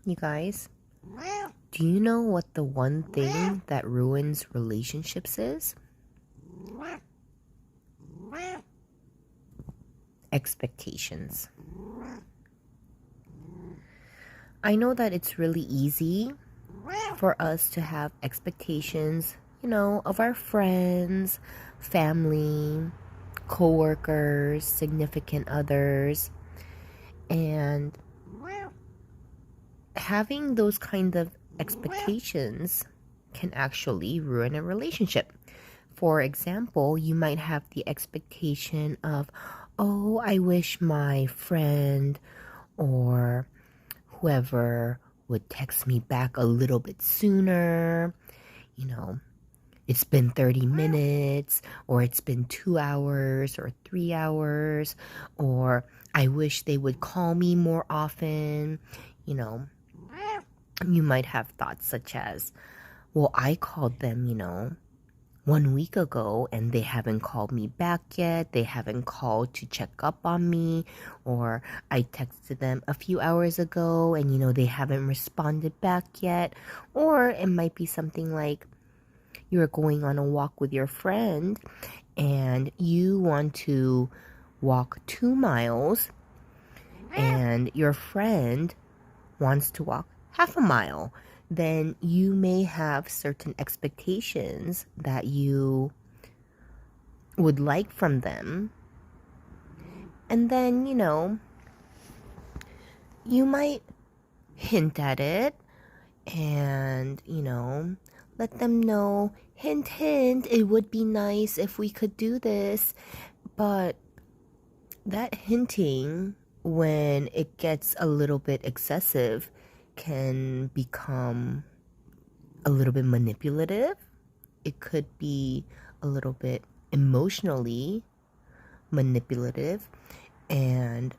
You guys, do you know what the one thing that ruins relationships is? Expectations. I know that it's really easy for us to have expectations, of our friends, family, coworkers, significant others, and having those kind of expectations can actually ruin a relationship. For example, you might have the expectation of, oh, I wish my friend or whoever would text me back a little bit sooner. You know, it's been 30 minutes, or it's been 2 hours or 3 hours, or I wish they would call me more often. You know, you might have thoughts such as, well, I called them, 1 week ago and they haven't called me back yet. They haven't called to check up on me. Or I texted them a few hours ago and, they haven't responded back yet. Or it might be something like you're going on a walk with your friend and you want to walk 2 miles and your friend wants to walk half a mile. Then you may have certain expectations that you would like from them. And then, you might hint at it and, let them know, hint, hint, it would be nice if we could do this. But that hinting, when it gets a little bit excessive, can become a little bit manipulative. It could be a little bit emotionally manipulative. And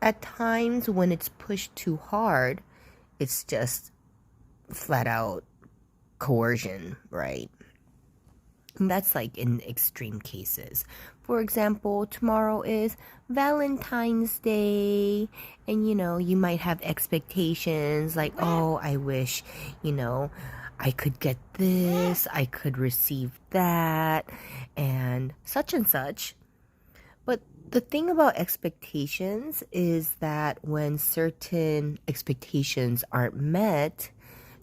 at times when it's pushed too hard, it's just flat out coercion, right? And that's like in extreme cases. For example, tomorrow is Valentine's Day, and you might have expectations like, oh, I wish, I could get this, I could receive that, and such. But the thing about expectations is that when certain expectations aren't met,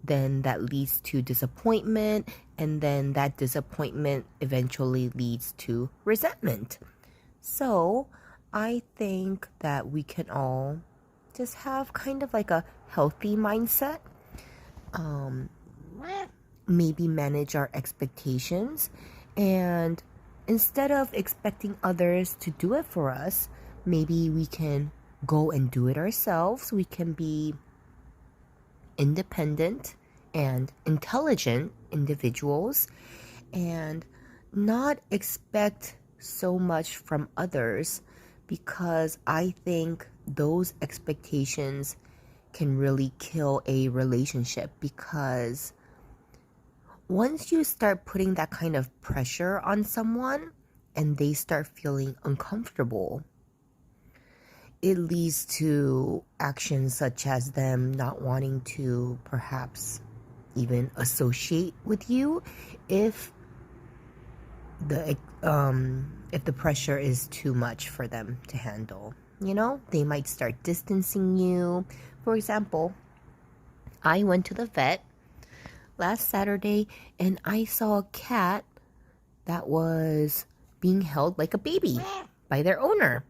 then that leads to disappointment, and then that disappointment eventually leads to resentment. So I think that we can all just have kind of like a healthy mindset, um, maybe manage our expectations, and instead of expecting others to do it for us, maybe we can go and do it ourselves. We can be independent and intelligent individuals and not expect so much from others, because I think those expectations can really kill a relationship. Because once you start putting that kind of pressure on someone and they start feeling uncomfortable, it leads to actions such as them not wanting to perhaps even associate with you if the pressure is too much for them to handle. They might start distancing you. For example, I went to the vet last Saturday and I saw a cat that was being held like a baby by their owner.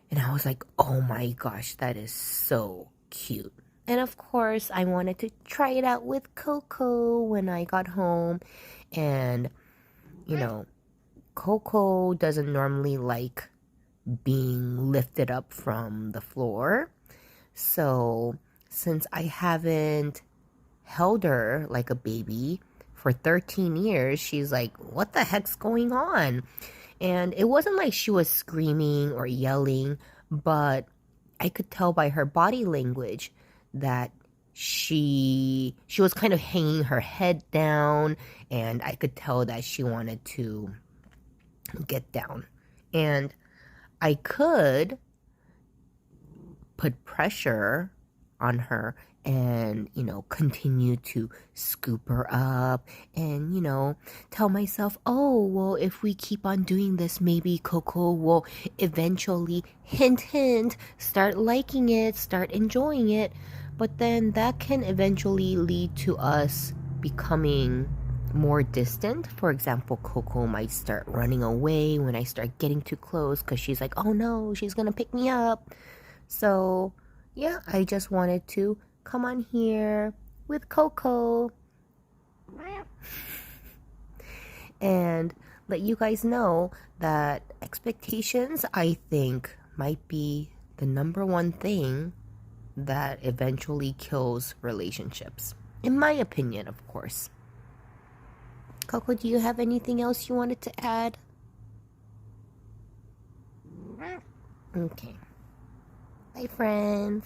And I was like, oh my gosh, that is so cute. And of course, I wanted to try it out with Coco when I got home. And, Coco doesn't normally like being lifted up from the floor. So, since I haven't held her like a baby for 13 years, she's like, what the heck's going on? And it wasn't like she was screaming or yelling, but I could tell by her body language that she was kind of hanging her head down, and I could tell that she wanted to get down. And I could put pressure on her and, continue to scoop her up and, tell myself, oh, well, if we keep on doing this, maybe Coco will eventually, hint, hint, start liking it, start enjoying it. But then that can eventually lead to us becoming more distant. For example, Coco might start running away when I start getting too close because she's like, oh no, she's gonna pick me up. So, yeah, I just wanted to come on here with Coco and let you guys know that expectations, I think, might be the number one thing that eventually kills relationships. In my opinion, of course. Coco, do you have anything else you wanted to add? Okay. Bye, friends.